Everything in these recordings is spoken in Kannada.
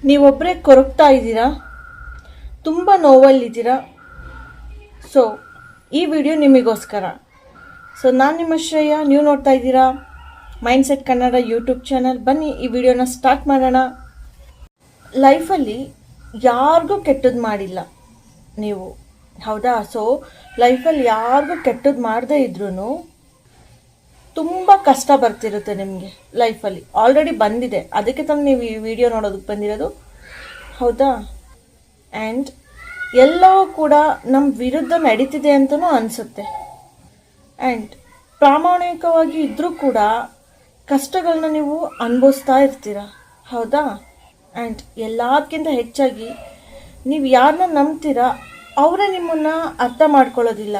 ನೀವೊಬ್ಬರೇ ಕೊರಗ್ತಾ ಇದ್ದೀರಾ, ತುಂಬ ನೋವಲ್ಲಿದ್ದೀರಾ. ಸೊ ಈ ವಿಡಿಯೋ ನಿಮಗೋಸ್ಕರ. ಸೊ ನಾನು ನಿಮ್ಮ ಶ್ರೇಯ, ನೀವು ನೋಡ್ತಾ ಇದ್ದೀರಾ ಮೈಂಡ್ಸೆಟ್ ಕನ್ನಡ ಯೂಟ್ಯೂಬ್ ಚಾನಲ್. ಬನ್ನಿ ಈ ವಿಡಿಯೋನ ಸ್ಟಾರ್ಟ್ ಮಾಡೋಣ. ಲೈಫಲ್ಲಿ ಯಾರಿಗೂ ಕೆಟ್ಟದ್ದು ಮಾಡಿಲ್ಲ ನೀವು, ಹೌದಾ? ಸೊ ಲೈಫಲ್ಲಿ ಯಾರಿಗೂ ಕೆಟ್ಟದ್ದು ಮಾಡದೇ ಇದ್ರೂ ತುಂಬ ಕಷ್ಟ ಬರ್ತಿರುತ್ತೆ ನಿಮಗೆ ಲೈಫಲ್ಲಿ. ಆಲ್ರೆಡಿ ಬಂದಿದೆ, ಅದಕ್ಕೆ ತಾನು ನೀವು ಈ ವಿಡಿಯೋ ನೋಡೋದಕ್ಕೆ ಬಂದಿರೋದು, ಹೌದಾ? ಆ್ಯಂಡ್ ಎಲ್ಲವೂ ಕೂಡ ನಮ್ಮ ವಿರುದ್ಧ ನಡೀತಿದೆ ಅಂತಲೂ ಅನಿಸುತ್ತೆ. ಆ್ಯಂಡ್ ಪ್ರಾಮಾಣಿಕವಾಗಿ ಇದ್ದರೂ ಕೂಡ ಕಷ್ಟಗಳನ್ನ ನೀವು ಅನುಭವಿಸ್ತಾ ಇರ್ತೀರ, ಹೌದಾ? ಆ್ಯಂಡ್ ಎಲ್ಲದಕ್ಕಿಂತ ಹೆಚ್ಚಾಗಿ ನೀವು ಯಾರನ್ನ ನಂಬ್ತೀರಾ ಅವರೇ ನಿಮ್ಮನ್ನು ಅರ್ಥ ಮಾಡ್ಕೊಳ್ಳೋದಿಲ್ಲ,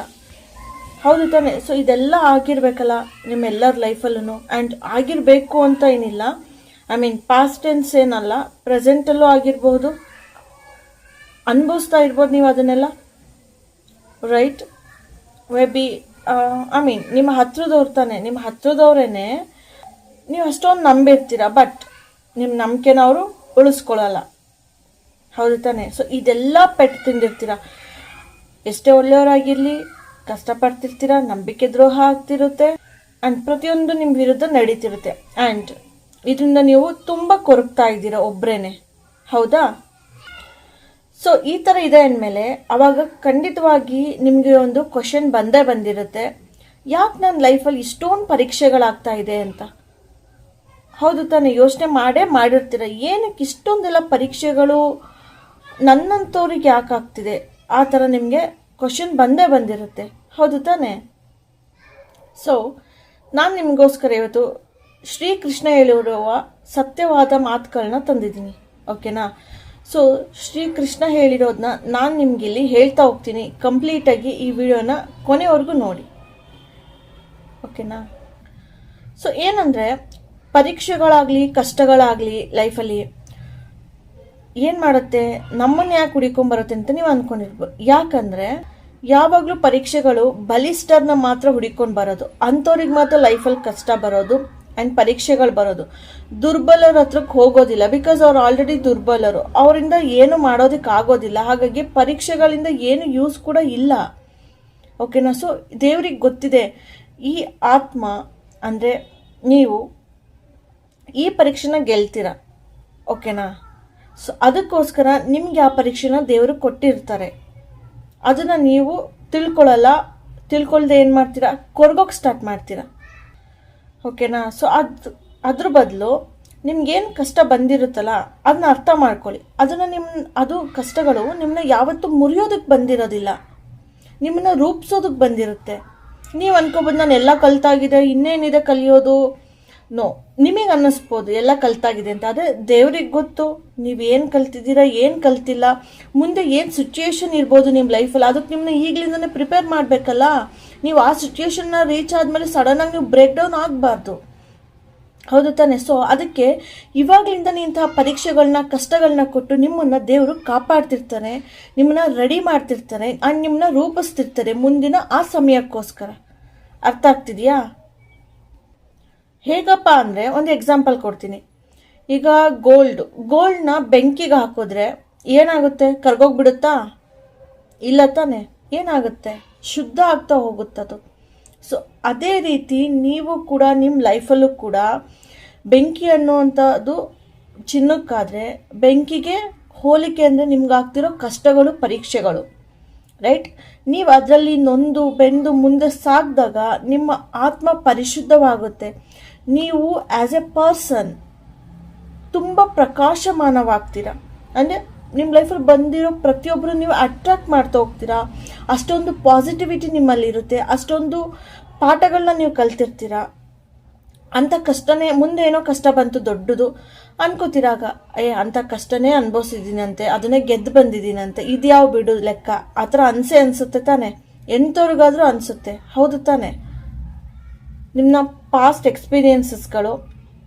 ಹೌದು ತಾನೆ? ಸೊ ಇದೆಲ್ಲ ಆಗಿರಬೇಕಲ್ಲ ನಿಮ್ಮೆಲ್ಲರ ಲೈಫಲ್ಲೂ. ಆ್ಯಂಡ್ ಆಗಿರಬೇಕು ಅಂತ ಏನಿಲ್ಲ, ಐ ಮೀನ್ ಪಾಸ್ಟ್ ಟೆನ್ಸ್ ಏನಲ್ಲ, ಪ್ರೆಸೆಂಟಲ್ಲೂ ಆಗಿರ್ಬೋದು, ಅನುಭವಿಸ್ತಾ ಇರ್ಬೋದು ನೀವು ಅದನ್ನೆಲ್ಲ, right? May be I mean ನಿಮ್ಮ ಹತ್ರದವ್ರು ತಾನೆ, ನಿಮ್ಮ ಹತ್ರದವ್ರೇ ನೀವು ಅಷ್ಟೊಂದು ನಂಬಿರ್ತೀರ, ಬಟ್ ನಿಮ್ಮ ನಂಬಿಕೆನ ಅವರು ಉಳಿಸ್ಕೊಳ್ಳಲ್ಲ, ಹೌದು ತಾನೆ? ಸೊ ಇದೆಲ್ಲ ಪೆಟ್ಟು ತಿಂದಿರ್ತೀರ. ಎಷ್ಟೇ ಒಳ್ಳೆಯವರಾಗಿರಲಿ ಕಷ್ಟಪಡ್ತಿರ್ತೀರ, ನಂಬಿಕೆ ದ್ರೋಹ ಆಗ್ತಿರುತ್ತೆ, ಆ್ಯಂಡ್ ಪ್ರತಿಯೊಂದು ನಿಮ್ಮ ವಿರುದ್ಧ ನಡೀತಿರುತ್ತೆ. ಆ್ಯಂಡ್ ಇದರಿಂದ ನೀವು ತುಂಬ ಕೊರಗ್ತಾ ಇದ್ದೀರ ಒಬ್ಬರೇನೆ, ಹೌದಾ? ಸೊ ಈ ಥರ ಇದೆ ಅಂದಮೇಲೆ ಅವಾಗ ಖಂಡಿತವಾಗಿ ನಿಮಗೆ ಒಂದು ಕ್ವಶನ್ ಬಂದೇ ಬಂದಿರುತ್ತೆ, ಯಾಕೆ ನನ್ನ ಲೈಫಲ್ಲಿ ಇಷ್ಟೊಂದು ಪರೀಕ್ಷೆಗಳಾಗ್ತಾ ಇದೆ ಅಂತ, ಹೌದು ತಾನೆ? ಯೋಚನೆ ಮಾಡಿರ್ತೀರ, ಏನಕ್ಕೆ ಇಷ್ಟೊಂದೆಲ್ಲ ಪರೀಕ್ಷೆಗಳು ನನ್ನಂಥವ್ರಿಗೆ ಯಾಕೆ ಆಗ್ತಿದೆ, ಆ ಥರ ನಿಮಗೆ ಕ್ವಶನ್ ಬಂದೇ ಬಂದಿರುತ್ತೆ, ಹೌದು ತಾನೆ? ಸೊ ನಾನು ನಿಮಗೋಸ್ಕರ ಇವತ್ತು ಶ್ರೀಕೃಷ್ಣ ಹೇಳಿರುವ ಸತ್ಯವಾದ ಮಾತುಗಳನ್ನ ತಂದಿದ್ದೀನಿ, ಓಕೆನಾ? ಸೊ ಶ್ರೀಕೃಷ್ಣ ಹೇಳಿರೋದನ್ನ ನಾನು ನಿಮಗಿಲ್ಲಿ ಹೇಳ್ತಾ ಹೋಗ್ತೀನಿ. ಕಂಪ್ಲೀಟಾಗಿ ಈ ವಿಡಿಯೋನ ಕೊನೆವರೆಗೂ ನೋಡಿ, ಓಕೆನಾ? ಸೊ ಏನಂದರೆ, ಪರೀಕ್ಷೆಗಳಾಗಲಿ ಕಷ್ಟಗಳಾಗಲಿ ಲೈಫಲ್ಲಿ ಏನು ಮಾಡುತ್ತೆ, ನಮ್ಮನ್ನು ಯಾಕೆ ಹುಡಿಕೊಂಬರುತ್ತೆ ಅಂತ ನೀವು ಅಂದ್ಕೊಂಡಿರ್ಬೋದು. ಯಾಕಂದರೆ ಯಾವಾಗಲೂ ಪರೀಕ್ಷೆಗಳು ಬಲಿಷ್ಠರನ್ನ ಮಾತ್ರ ಹುಡಿಕೊಂಡು ಬರೋದು, ಅಂಥವ್ರಿಗೆ ಮಾತ್ರ ಲೈಫಲ್ಲಿ ಕಷ್ಟ ಬರೋದು ಆ್ಯಂಡ್ ಪರೀಕ್ಷೆಗಳು ಬರೋದು. ದುರ್ಬಲರ ಹತ್ರಕ್ಕೆ ಹೋಗೋದಿಲ್ಲ, ಬಿಕಾಸ್ ಅವ್ರು ಆಲ್ರೆಡಿ ದುರ್ಬಲರು, ಅವರಿಂದ ಏನು ಮಾಡೋದಕ್ಕೆ ಆಗೋದಿಲ್ಲ. ಹಾಗಾಗಿ ಪರೀಕ್ಷೆಗಳಿಂದ ಏನು ಯೂಸ್ ಕೂಡ ಇಲ್ಲ, ಓಕೆನಾ? ಸೊ ದೇವ್ರಿಗೆ ಗೊತ್ತಿದೆ, ಈ ಆತ್ಮ ಅಂದರೆ ನೀವು ಈ ಪರೀಕ್ಷೆನ ಗೆಲ್ತೀರ, ಓಕೆನಾ? ಸೊ ಅದಕ್ಕೋಸ್ಕರ ನಿಮ್ಗೆ ಆ ಪರೀಕ್ಷೆನ ದೇವರು ಕೊಟ್ಟಿರ್ತಾರೆ. ಅದನ್ನು ನೀವು ತಿಳ್ಕೊಳ್ದೆ ಏನು ಮಾಡ್ತೀರಾ, ಕೊರ್ಗೋಕ್ಕೆ ಸ್ಟಾರ್ಟ್ ಮಾಡ್ತೀರಾ, ಓಕೆನಾ? ಸೊ ಅದ್ರ ಬದಲು ನಿಮ್ಗೇನು ಕಷ್ಟ ಬಂದಿರುತ್ತಲ್ಲ ಅದನ್ನ ಅರ್ಥ ಮಾಡ್ಕೊಳ್ಳಿ. ಅದು ಕಷ್ಟಗಳು ನಿಮ್ಮನ್ನ ಯಾವತ್ತೂ ಮುರಿಯೋದಕ್ಕೆ ಬಂದಿರೋದಿಲ್ಲ, ನಿಮ್ಮನ್ನ ರೂಪಿಸೋದಕ್ಕೆ ಬಂದಿರುತ್ತೆ. ನೀವು ಅನ್ಕೋಬೋದು ನಾನು ಎಲ್ಲ ಕಲ್ತಾಗಿದೆ, ಇನ್ನೇನಿದೆ ಕಲಿಯೋದು. ನೋ, ನಿಮಗೆ ಅನ್ನಿಸ್ಬೋದು ಎಲ್ಲ ಕಲ್ತಾಗಿದೆ ಅಂತ, ಆದರೆ ದೇವ್ರಿಗೆ ಗೊತ್ತು ನೀವೇನು ಕಲ್ತಿದ್ದೀರಾ, ಏನು ಕಲ್ತಿಲ್ಲ, ಮುಂದೆ ಏನು ಸಿಚುಯೇಷನ್ ಇರ್ಬೋದು ನಿಮ್ಮ ಲೈಫಲ್ಲಿ, ಅದಕ್ಕೆ ನಿಮ್ಮನ್ನ ಈಗಲಿಂದನೇ ಪ್ರಿಪೇರ್ ಮಾಡಬೇಕಲ್ಲ. ನೀವು ಆ ಸಿಚುಯೇಷನ್ನ ರೀಚ್ ಆದಮೇಲೆ ಸಡನ್ನಾಗಿ ನೀವು ಬ್ರೇಕ್ ಡೌನ್ ಆಗಬಾರ್ದು, ಹೌದು ತಾನೆ? ಸೊ ಅದಕ್ಕೆ ಇವಾಗಲಿಂದನೇ ಇಂತಹ ಪರೀಕ್ಷೆಗಳನ್ನ ಕಷ್ಟಗಳನ್ನ ಕೊಟ್ಟು ನಿಮ್ಮನ್ನು ದೇವರು ಕಾಪಾಡ್ತಿರ್ತಾನೆ, ನಿಮ್ಮನ್ನ ರೆಡಿ ಮಾಡ್ತಿರ್ತಾನೆ, ಆ್ಯಂಡ್ ನಿಮ್ಮನ್ನ ರೂಪಿಸ್ತಿರ್ತಾರೆ ಮುಂದಿನ ಆ ಸಮಯಕ್ಕೋಸ್ಕರ. ಅರ್ಥ ಆಗ್ತಿದೆಯಾ? ಹೇಗಪ್ಪ ಅಂದರೆ ಒಂದು ಎಕ್ಸಾಂಪಲ್ ಕೊಡ್ತೀನಿ. ಈಗ ಗೋಲ್ಡ್ನ ಬೆಂಕಿಗೆ ಹಾಕಿದ್ರೆ ಏನಾಗುತ್ತೆ, ಕರ್ಗೋಗ್ಬಿಡುತ್ತಾ? ಇಲ್ಲ ತಾನೆ? ಏನಾಗುತ್ತೆ, ಶುದ್ಧ ಆಗ್ತಾ ಹೋಗುತ್ತದು. ಸೊ ಅದೇ ರೀತಿ ನೀವು ಕೂಡ ನಿಮ್ಮ ಲೈಫಲ್ಲೂ ಕೂಡ ಬೆಂಕಿ ಅನ್ನುವಂಥದ್ದು ಚಿನ್ನಕ್ಕಾದರೆ ಬೆಂಕಿಗೆ ಹೋಲಿಕೆ ಅಂದರೆ ನಿಮ್ಗಾಗ್ತಿರೋ ಕಷ್ಟಗಳು, ಪರೀಕ್ಷೆಗಳು, ರೈಟ್? ನೀವು ಅದರಲ್ಲಿ ನೊಂದು ಬೆಂದು ಮುಂದೆ ಸಾಗಿದಾಗ ನಿಮ್ಮ ಆತ್ಮ ಪರಿಶುದ್ಧವಾಗುತ್ತೆ. ನೀವು ಆ್ಯಸ್ ಎ ಪರ್ಸನ್ ತುಂಬ ಪ್ರಕಾಶಮಾನವಾಗ್ತೀರ. ಅಂದರೆ ನಿಮ್ಮ ಲೈಫಲ್ಲಿ ಬಂದಿರೋ ಪ್ರತಿಯೊಬ್ಬರು ನೀವು ಅಟ್ರಾಕ್ಟ್ ಮಾಡ್ತಾ ಹೋಗ್ತೀರಾ. ಅಷ್ಟೊಂದು ಪಾಸಿಟಿವಿಟಿ ನಿಮ್ಮಲ್ಲಿರುತ್ತೆ, ಅಷ್ಟೊಂದು ಪಾಠಗಳನ್ನ ನೀವು ಕಲ್ತಿರ್ತೀರ. ಅಂಥ ಕಷ್ಟನೇ, ಮುಂದೆ ಏನೋ ಕಷ್ಟ ಬಂತು ದೊಡ್ಡದು ಅನ್ಕೋತಿರಾಗ, ಅಂಥ ಕಷ್ಟನೇ ಅನುಭವಿಸಿದ್ದೀನಂತೆ, ಅದನ್ನೇ ಗೆದ್ದು ಬಂದಿದ್ದೀನಂತೆ, ಇದ್ಯಾವ ಬಿಡು ಲೆಕ್ಕ, ಆ ಥರ ಅನಿಸುತ್ತೆ ತಾನೆ? ಎಂಥವ್ರಿಗಾದರೂ ಅನಿಸುತ್ತೆ, ಹೌದು ತಾನೆ? ನಿಮ್ಮ ಪಾಸ್ಟ್ ಎಕ್ಸ್ಪೀರಿಯನ್ಸಸ್ಗಳು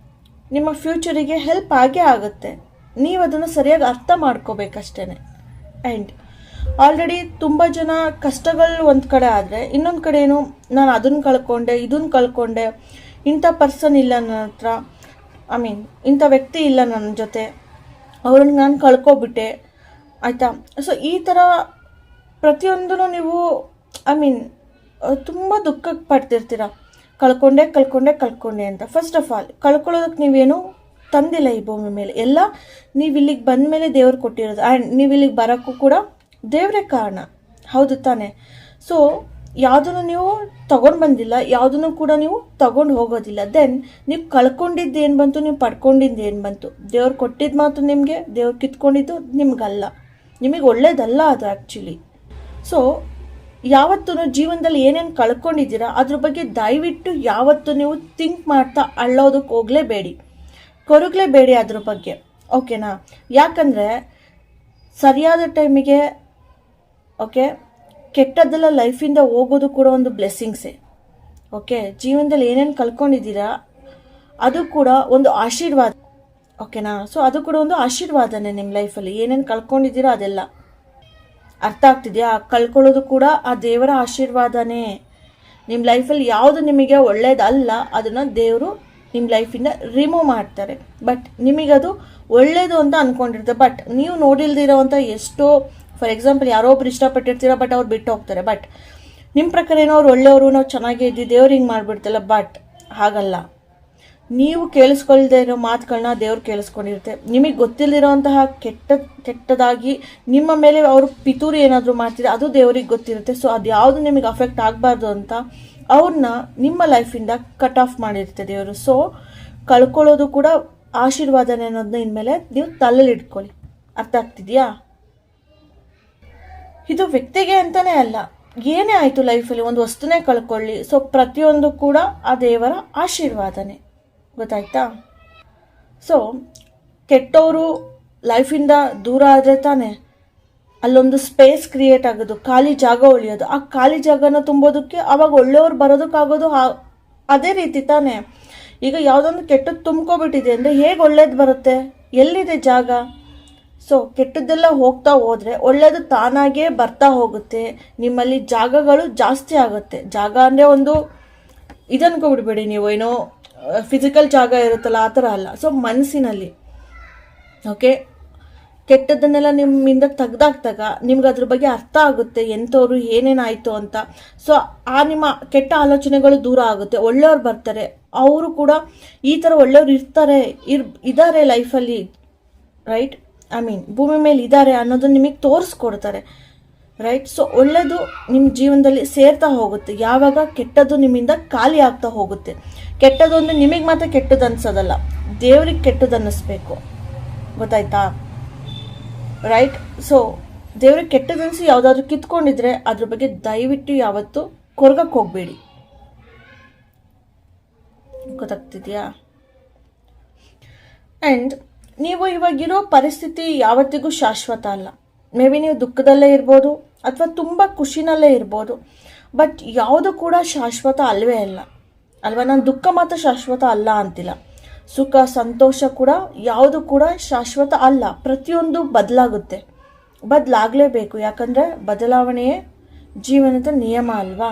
ನಿಮ್ಮ ಫ್ಯೂಚರಿಗೆ ಹೆಲ್ಪ್ ಆಗೇ ಆಗುತ್ತೆ. ನೀವು ಅದನ್ನು ಸರಿಯಾಗಿ ಅರ್ಥ ಮಾಡ್ಕೋಬೇಕಷ್ಟೇ. ಆ್ಯಂಡ್ ಆಲ್ರೆಡಿ ತುಂಬ ಜನ ಕಷ್ಟಗಳು ಒಂದು ಕಡೆ ಆದರೆ ಇನ್ನೊಂದು ಕಡೆ ಏನು, ನಾನು ಅದನ್ನು ಕಳ್ಕೊಂಡೆ, ಇದನ್ನು ಕಳ್ಕೊಂಡೆ, ಇಂಥ ಪರ್ಸನ್ ಇಲ್ಲ ನನ್ನ ಹತ್ರ, ಐ ಮೀನ್ ಇಂಥ ವ್ಯಕ್ತಿ ಇಲ್ಲ ನನ್ನ ಜೊತೆ, ಅವ್ರನ್ನ ನಾನು ಕಳ್ಕೊಬಿಟ್ಟೆ ಆಯಿತಾ. ಸೊ ಈ ಥರ ಪ್ರತಿಯೊಂದೂ ನೀವು ಐ ಮೀನ್ ತುಂಬ ದುಃಖಕ್ಕೆ ಪಡ್ತಿರ್ತೀರ, ಕಳ್ಕೊಂಡೆ ಅಂತ. ಫಸ್ಟ್ ಆಫ್ ಆಲ್ ಕಳ್ಕೊಳ್ಳೋದಕ್ಕೆ ನೀವೇನು ತಂದಿಲ್ಲ ಈ ಭೂಮಿ ಮೇಲೆ, ಎಲ್ಲ ನೀವು ಇಲ್ಲಿಗೆ ಬಂದ ಮೇಲೆ ದೇವ್ರು ಕೊಟ್ಟಿರೋದು. ಆ್ಯಂಡ್ ನೀವು ಇಲ್ಲಿಗೆ ಬರೋಕ್ಕೂ ಕೂಡ ದೇವರೇ ಕಾರಣ, ಹೌದು ತಾನೆ. ಸೊ ಯಾವುದನ್ನು ನೀವು ತಗೊಂಡು ಬಂದಿಲ್ಲ, ಯಾವುದನ್ನು ಕೂಡ ನೀವು ತಗೊಂಡು ಹೋಗೋದಿಲ್ಲ. ದೆನ್ ನೀವು ಕಳ್ಕೊಂಡಿದ್ದು ಏನು ಬಂತು, ನೀವು ಪಡ್ಕೊಂಡಿದ್ದು ಏನು ಬಂತು? ದೇವ್ರು ಕೊಟ್ಟಿದ್ದು ಮಾತು ನಿಮಗೆ, ದೇವ್ರು ಕಿತ್ಕೊಂಡಿದ್ದು ನಿಮಗಲ್ಲ, ನಿಮಗೆ ಒಳ್ಳೇದಲ್ಲ ಅದು ಆ್ಯಕ್ಚುಲಿ. ಸೊ ಯಾವತ್ತೂ ಜೀವನದಲ್ಲಿ ಏನೇನು ಕಳ್ಕೊಂಡಿದ್ದೀರಾ ಅದ್ರ ಬಗ್ಗೆ ದಯವಿಟ್ಟು ಯಾವತ್ತೂ ನೀವು ಥಿಂಕ್ ಮಾಡ್ತಾ ಅಳ್ಳೋದಕ್ಕೆ ಹೋಗಲೇಬೇಡಿ, ಕೊರಗಲೇಬೇಡಿ ಅದ್ರ ಬಗ್ಗೆ, ಓಕೆನಾ. ಯಾಕಂದರೆ ಸರಿಯಾದ ಟೈಮಿಗೆ ಓಕೆ ಕೆಟ್ಟದ್ದೆಲ್ಲ ಲೈಫಿಂದ ಹೋಗೋದು ಕೂಡ ಒಂದು ಬ್ಲೆಸ್ಸಿಂಗ್ಸೇ, ಓಕೆ. ಜೀವನದಲ್ಲಿ ಏನೇನು ಕಳ್ಕೊಂಡಿದ್ದೀರಾ ಅದು ಕೂಡ ಒಂದು ಆಶೀರ್ವಾದ, ಓಕೆನಾ. ಸೊ ಅದು ಕೂಡ ಒಂದು ಆಶೀರ್ವಾದನೇ ನಿಮ್ಮ ಲೈಫಲ್ಲಿ, ಏನೇನು ಕಳ್ಕೊಂಡಿದ್ದೀರಾ ಅದೆಲ್ಲ. ಅರ್ಥ ಆಗ್ತಿದೆಯಾ? ಕಳ್ಕೊಳ್ಳೋದು ಕೂಡ ಆ ದೇವರ ಆಶೀರ್ವಾದನೇ. ನಿಮ್ಮ ಲೈಫಲ್ಲಿ ಯಾವುದು ನಿಮಗೆ ಒಳ್ಳೇದಲ್ಲ ಅದನ್ನು ದೇವರು ನಿಮ್ಮ ಲೈಫಿಂದ ರಿಮೂವ್ ಮಾಡ್ತಾರೆ. ಬಟ್ ನಿಮಗದು ಒಳ್ಳೇದು ಅಂತ ಅಂದ್ಕೊಂಡಿರ್ತಾರೆ. ಬಟ್ ನೀವು ನೋಡಿಲ್ದಿರೋವಂಥ ಎಷ್ಟೋ, ಫಾರ್ ಎಕ್ಸಾಂಪಲ್ ಯಾರೋ ಒಬ್ರು ಇಷ್ಟಪಟ್ಟಿರ್ತೀರ, ಬಟ್ ಅವ್ರು ಬಿಟ್ಟು ಹೋಗ್ತಾರೆ. ಬಟ್ ನಿಮ್ಮ ಪ್ರಕಾರ ಏನೋ ಅವ್ರು ಒಳ್ಳೆಯವರು, ನಾವು ಚೆನ್ನಾಗೇ ಇದ್ದೀವಿ, ದೇವ್ರು ಹಿಂಗೆ ಮಾಡಿಬಿಡ್ತಲ್ಲ. ಬಟ್ ಹಾಗಲ್ಲ, ನೀವು ಕೇಳಿಸ್ಕೊಳ್ದೇ ಇರೋ ಮಾತುಗಳನ್ನ ದೇವ್ರು ಕೇಳಿಸ್ಕೊಂಡಿರುತ್ತೆ. ನಿಮಗೆ ಗೊತ್ತಿಲ್ಲದಿರೋಂತಹ ಕೆಟ್ಟದಾಗಿ ನಿಮ್ಮ ಮೇಲೆ ಅವರು ಪಿತೂರಿ ಏನಾದರೂ ಮಾಡ್ತಿದ್ರೆ ಅದು ದೇವ್ರಿಗೆ ಗೊತ್ತಿರುತ್ತೆ. ಸೊ ಅದು ಯಾವುದು ನಿಮಗೆ ಅಫೆಕ್ಟ್ ಆಗಬಾರ್ದು ಅಂತ ಅವ್ರನ್ನ ನಿಮ್ಮ ಲೈಫಿಂದ ಕಟ್ ಆಫ್ ಮಾಡಿರುತ್ತೆ ದೇವರು. ಸೊ ಕಳ್ಕೊಳ್ಳೋದು ಕೂಡ ಆಶೀರ್ವಾದನೆ ಅನ್ನೋದನ್ನ ಇನ್ಮೇಲೆ ನೀವು ತಲೆಯಲ್ಲಿ ಇಟ್ಕೊಳ್ಳಿ. ಅರ್ಥ ಆಗ್ತಿದೆಯಾ? ಇದು ವ್ಯಕ್ತಿಗೆ ಅಂತಾನೆ ಅಲ್ಲ, ಏನೇ ಆಯಿತು ಲೈಫಲ್ಲಿ ಒಂದು ವಸ್ತುನೇ ಕಳ್ಕೊಳ್ಳಿ, ಸೊ ಪ್ರತಿಯೊಂದು ಕೂಡ ಆ ದೇವರ ಆಶೀರ್ವಾದನೆ, ಗೊತ್ತಾಯ್ತಾ. ಸೊ ಕೆಟ್ಟವರು ಲೈಫಿಂದ ದೂರ ಆದರೆ ತಾನೆ ಅಲ್ಲೊಂದು ಸ್ಪೇಸ್ ಕ್ರಿಯೇಟ್ ಆಗೋದು, ಖಾಲಿ ಜಾಗ ಉಳಿಯೋದು. ಆ ಖಾಲಿ ಜಾಗನ ತುಂಬೋದಕ್ಕೆ ಅವಾಗ ಒಳ್ಳೆಯವ್ರು ಬರೋದಕ್ಕಾಗೋದು ಅದೇ ರೀತಿ ತಾನೆ. ಈಗ ಯಾವುದೊಂದು ಕೆಟ್ಟದ್ದು ತುಂಬ್ಕೊಬಿಟ್ಟಿದೆ ಅಂದರೆ ಹೇಗೆ ಒಳ್ಳೇದು ಬರುತ್ತೆ? ಎಲ್ಲಿದೆ ಜಾಗ? ಸೊ ಕೆಟ್ಟದ್ದೆಲ್ಲ ಹೋಗ್ತಾ ಹೋದರೆ ಒಳ್ಳೇದು ತಾನಾಗೇ ಬರ್ತಾ ಹೋಗುತ್ತೆ. ನಿಮ್ಮಲ್ಲಿ ಜಾಗಗಳು ಜಾಸ್ತಿ ಆಗುತ್ತೆ. ಜಾಗ ಅಂದರೆ ಒಂದು ಇದನ್ಕೊಬಿಡ್ಬೇಡಿ ನೀವು, ಏನೋ ಫಿಸಿಕಲ್ ಜಾಗ ಇರುತ್ತಲ್ಲ ಆ ಥರ ಅಲ್ಲ. ಸೊ ಮನಸ್ಸಿನಲ್ಲಿ ಓಕೆ, ಕೆಟ್ಟದ್ದನ್ನೆಲ್ಲ ನಿಮ್ಮಿಂದ ತೆಗ್ದಾಕ್ದಾಗ ನಿಮ್ಗೆ ಅದ್ರ ಬಗ್ಗೆ ಅರ್ಥ ಆಗುತ್ತೆ, ಎಂಥವ್ರು ಏನೇನಾಯಿತು ಅಂತ. ಸೊ ಆ ನಿಮ್ಮ ಕೆಟ್ಟ ಆಲೋಚನೆಗಳು ದೂರ ಆಗುತ್ತೆ, ಒಳ್ಳೆಯವ್ರು ಬರ್ತಾರೆ. ಅವರು ಕೂಡ ಈ ಥರ ಒಳ್ಳೆಯವ್ರು ಇದ್ದಾರೆ ಲೈಫಲ್ಲಿ, ರೈಟ್. ಐ ಮೀನ್ ಭೂಮಿ ಮೇಲೆ ಇದ್ದಾರೆ ಅನ್ನೋದು ನಿಮಗೆ ತೋರಿಸ್ಕೊಡ್ತಾರೆ, ರೈಟ್. ಸೊ ಒಳ್ಳೆಯದು ನಿಮ್ಮ ಜೀವನದಲ್ಲಿ ಸೇರ್ತಾ ಹೋಗುತ್ತೆ ಯಾವಾಗ ಕೆಟ್ಟದ್ದು ನಿಮ್ಮಿಂದ ಖಾಲಿ ಆಗ್ತಾ ಹೋಗುತ್ತೆ. ಕೆಟ್ಟದ್ದು ಅಂದರೆ ನಿಮಗೆ ಮಾತ್ರ ಕೆಟ್ಟದ್ದು ಅನ್ಸೋದಲ್ಲ, ದೇವ್ರಿಗೆ ಕೆಟ್ಟದ್ದು ಅನ್ನಿಸ್ಬೇಕು, ಗೊತ್ತಾಯ್ತಾ, ರೈಟ್. ಸೊ ದೇವ್ರಿಗೆ ಕೆಟ್ಟದ್ದು ಅನಿಸಿ ಯಾವುದಾದ್ರೂ ಕಿತ್ಕೊಂಡಿದ್ರೆ ಅದ್ರ ಬಗ್ಗೆ ದಯವಿಟ್ಟು ಯಾವತ್ತೂ ಕೊರಗಕ್ಕೆ ಹೋಗಬೇಡಿ, ಗೊತ್ತಾಗ್ತಿದೆಯಾ. ಆ್ಯಂಡ್ ನೀವು ಇವಾಗಿರೋ ಪರಿಸ್ಥಿತಿ ಯಾವತ್ತಿಗೂ ಶಾಶ್ವತ ಅಲ್ಲ. ಮೇ ಬಿ ನೀವು ದುಃಖದಲ್ಲೇ ಇರ್ಬೋದು ಅಥವಾ ತುಂಬ ಖುಷಿನಲ್ಲೇ ಇರ್ಬೋದು, ಬಟ್ ಯಾವುದು ಕೂಡ ಶಾಶ್ವತ ಅಲ್ವೇ ಅಲ್ಲ ಅಲ್ವಾ. ನಾನು ದುಃಖ ಮಾತ್ರ ಶಾಶ್ವತ ಅಲ್ಲ ಅಂತಿಲ್ಲ, ಸುಖ ಸಂತೋಷ ಕೂಡ ಯಾವುದು ಕೂಡ ಶಾಶ್ವತ ಅಲ್ಲ. ಪ್ರತಿಯೊಂದು ಬದಲಾಗುತ್ತೆ, ಬದಲಾಗಲೇಬೇಕು. ಯಾಕಂದರೆ ಬದಲಾವಣೆಯೇ ಜೀವನದ ನಿಯಮ ಅಲ್ವಾ,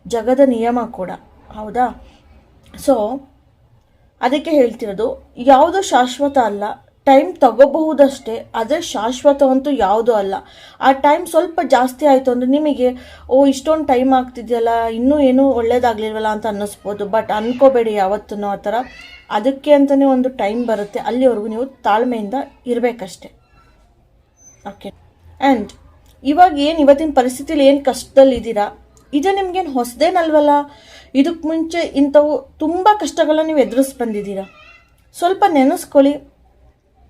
ಜಗದ ನಿಯಮ ಕೂಡ, ಹೌದಾ. ಸೊ ಅದಕ್ಕೆ ಹೇಳ್ತಿರೋದು, ಯಾವುದು ಶಾಶ್ವತ ಅಲ್ಲ. ಟೈಮ್ ತಗೋಬಹುದಷ್ಟೇ, ಆದರೆ ಶಾಶ್ವತವಂತೂ ಯಾವುದೂ ಅಲ್ಲ. ಆ ಟೈಮ್ ಸ್ವಲ್ಪ ಜಾಸ್ತಿ ಆಯಿತು ಅಂದರೆ ನಿಮಗೆ ಇಷ್ಟೊಂದು ಟೈಮ್ ಆಗ್ತಿದೆಯಲ್ಲ, ಇನ್ನೂ ಏನೂ ಒಳ್ಳೇದಾಗಲಿಲ್ವಲ್ಲ ಅಂತ ಅನ್ನಿಸ್ಬೋದು. ಬಟ್ ಅನ್ಕೋಬೇಡಿ ಯಾವತ್ತೂ ಆ ಥರ. ಅದಕ್ಕೆ ಅಂತಲೇ ಒಂದು ಟೈಮ್ ಬರುತ್ತೆ, ಅಲ್ಲಿವರೆಗೂ ನೀವು ತಾಳ್ಮೆಯಿಂದ ಇರಬೇಕಷ್ಟೆ, ಓಕೆ. ಆ್ಯಂಡ್ ಇವಾಗ ಇವತ್ತಿನ ಪರಿಸ್ಥಿತಿಲಿ ಏನು ಕಷ್ಟದಲ್ಲಿದ್ದೀರಾ, ಇದು ನಿಮ್ಗೇನು ಹೊಸದೇನಲ್ವಲ್ಲ. ಇದಕ್ಕೆ ಮುಂಚೆ ಇಂಥವು ತುಂಬ ಕಷ್ಟಗಳನ್ನ ನೀವು ಎದುರಿಸಿ ಬಂದಿದ್ದೀರಾ. ಸ್ವಲ್ಪ ನೆನೆಸ್ಕೊಳ್ಳಿ,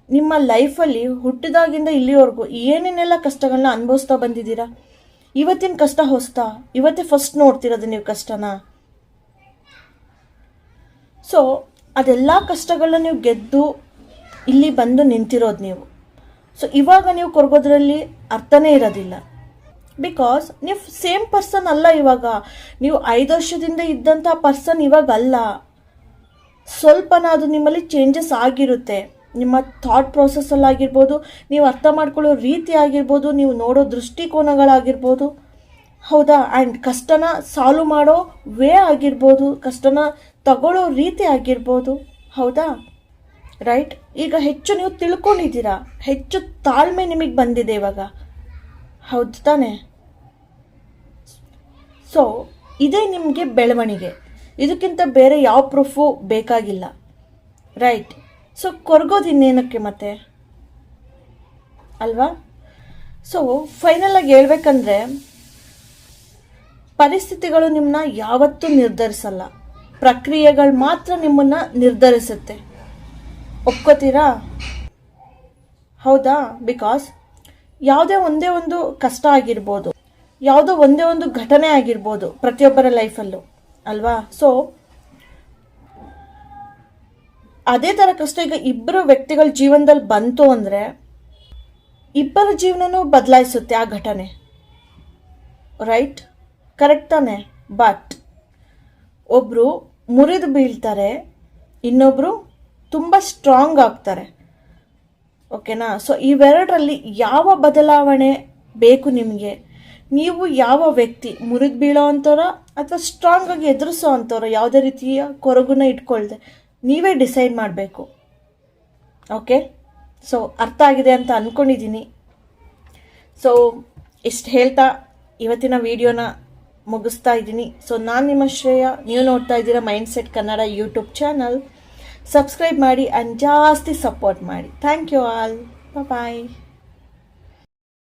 ನಿಮ್ಮ ಲೈಫಲ್ಲಿ ಹುಟ್ಟಿದಾಗಿಂದ ಇಲ್ಲಿವರೆಗೂ ಏನೇನೆಲ್ಲ ಕಷ್ಟಗಳನ್ನ ಅನುಭವಿಸ್ತಾ ಬಂದಿದ್ದೀರಾ. ಇವತ್ತಿನ ಕಷ್ಟ ಹೊಸ್ತಾ? ಇವತ್ತೇ ಫಸ್ಟ್ ನೋಡ್ತಿರೋದು ನೀವು ಕಷ್ಟನ. ಸೊ ಅದೆಲ್ಲ ಕಷ್ಟಗಳನ್ನ ನೀವು ಗೆದ್ದು ಇಲ್ಲಿ ಬಂದು ನಿಂತಿರೋದು ನೀವು. ಸೊ ಇವಾಗ ನೀವು ಕೊರಗೋದ್ರಲ್ಲಿ ಅರ್ಥನೇ ಇರೋದಿಲ್ಲ. ಬಿಕಾಸ್ ನೀವು ಸೇಮ್ ಪರ್ಸನ್ ಅಲ್ಲ ಇವಾಗ. ನೀವು 5 ವರ್ಷದಿಂದ ಇದ್ದಂಥ ಪರ್ಸನ್ ಇವಾಗ ಅಲ್ಲ. ಸ್ವಲ್ಪನಾದರೂ ನಿಮ್ಮಲ್ಲಿ ಚೇಂಜಸ್ ಆಗಿರುತ್ತೆ. ನಿಮ್ಮ ಥಾಟ್ ಪ್ರೊಸೆಸ್ಸಲ್ಲಾಗಿರ್ಬೋದು, ನೀವು ಅರ್ಥ ಮಾಡ್ಕೊಳ್ಳೋ ರೀತಿ ಆಗಿರ್ಬೋದು, ನೀವು ನೋಡೋ ದೃಷ್ಟಿಕೋನಗಳಾಗಿರ್ಬೋದು, ಹೌದಾ. ಆ್ಯಂಡ್ ಕಷ್ಟನ ಸಾಲ್ವ್ ಮಾಡೋ ವೇ ಆಗಿರ್ಬೋದು, ಕಷ್ಟನ ತಗೊಳ್ಳೋ ರೀತಿ ಆಗಿರ್ಬೋದು, ಹೌದಾ. ರೈಟ್. ಈಗ ಹೆಚ್ಚು ನೀವು ತಿಳ್ಕೊಂಡಿದ್ದೀರಾ, ಹೆಚ್ಚು ತಾಳ್ಮೆ ನಿಮಗೆ ಬಂದಿದೆ ಇವಾಗ, ಹೌದು ತಾನೆ? ಸೊ ಇದೇ ನಿಮಗೆ ಬೆಳವಣಿಗೆ, ಇದಕ್ಕಿಂತ ಬೇರೆ ಯಾವ ಪ್ರೂಫು ಬೇಕಾಗಿಲ್ಲ, ರೈಟ್? ಸೊ ಕೊರಗೋದು ಇನ್ನೇನಕ್ಕೆ ಮತ್ತೆ, ಅಲ್ವಾ? ಸೊ ಫೈನಲಾಗಿ ಹೇಳ್ಬೇಕಂದ್ರೆ, ಪರಿಸ್ಥಿತಿಗಳು ನಿಮ್ಮನ್ನ ಯಾವತ್ತೂ ನಿರ್ಧರಿಸಲ್ಲ, ಪ್ರಕ್ರಿಯೆಗಳು ಮಾತ್ರ ನಿಮ್ಮನ್ನ ನಿರ್ಧರಿಸುತ್ತೆ. ಒಪ್ಕೋತೀರಾ? ಹೌದಾ? ಬಿಕಾಸ್ ಯಾವುದೇ ಒಂದೇ ಒಂದು ಕಷ್ಟ ಆಗಿರ್ಬೋದು, ಯಾವುದೋ ಒಂದೇ ಒಂದು ಘಟನೆ ಆಗಿರ್ಬೋದು ಪ್ರತಿಯೊಬ್ಬರ ಲೈಫಲ್ಲೂ, ಅಲ್ವಾ? ಸೊ ಅದೇ ಥರ ಕಷ್ಟ ಈಗ ಇಬ್ಬರು ವ್ಯಕ್ತಿಗಳ ಜೀವನದಲ್ಲಿ ಬಂತು ಅಂದರೆ ಇಬ್ಬರ ಜೀವನನೂ ಬದಲಾಯಿಸುತ್ತೆ ಆ ಘಟನೆ, ರೈಟ್? ಕರೆಕ್ಟ್ ತಾನೆ? ಬಟ್ ಒಬ್ಬರು ಮುರಿದು ಬೀಳ್ತಾರೆ, ಇನ್ನೊಬ್ಬರು ತುಂಬ ಸ್ಟ್ರಾಂಗ್ ಆಗ್ತಾರೆ, ಓಕೆನಾ? ಸೊ ಇವೆರಡರಲ್ಲಿ ಯಾವ ಬದಲಾವಣೆ ಬೇಕು ನಿಮಗೆ? ನೀವು ಯಾವ ವ್ಯಕ್ತಿ, ಮುರಿದು ಬೀಳೋ ಅಂಥವ್ರ ಅಥವಾ ಸ್ಟ್ರಾಂಗ್ ಆಗಿ ಎದುರಿಸೋ ಅಂಥವ್ರ? ಯಾವುದೇ ರೀತಿಯ ಕೊರಗುನ ಇಟ್ಕೊಳ್ದೆ ನೀವೇ ಡಿಸೈಡ್ ಮಾಡಬೇಕು, ಓಕೆ? ಸೊ ಅರ್ಥ ಆಗಿದೆ ಅಂತ ಅಂದ್ಕೊಂಡಿದ್ದೀನಿ. ಸೊ ಇಷ್ಟು ಹೇಳ್ತಾ ಇವತ್ತಿನ ವಿಡಿಯೋನ ಮುಗಿಸ್ತಾ ಇದ್ದೀನಿ. ಸೊ ನಾನು ನಿಮ್ಮ ಶ್ರೇಯ, ನೀವು ನೋಡ್ತಾ ಇದ್ದೀರಾ mindset Kannada YouTube channel. Subscribe ಮಾಡಿ ಆ್ಯಂಡ್ ಜಾಸ್ತಿ ಸಪೋರ್ಟ್ ಮಾಡಿ. Thank you all. ಬಾಯ್.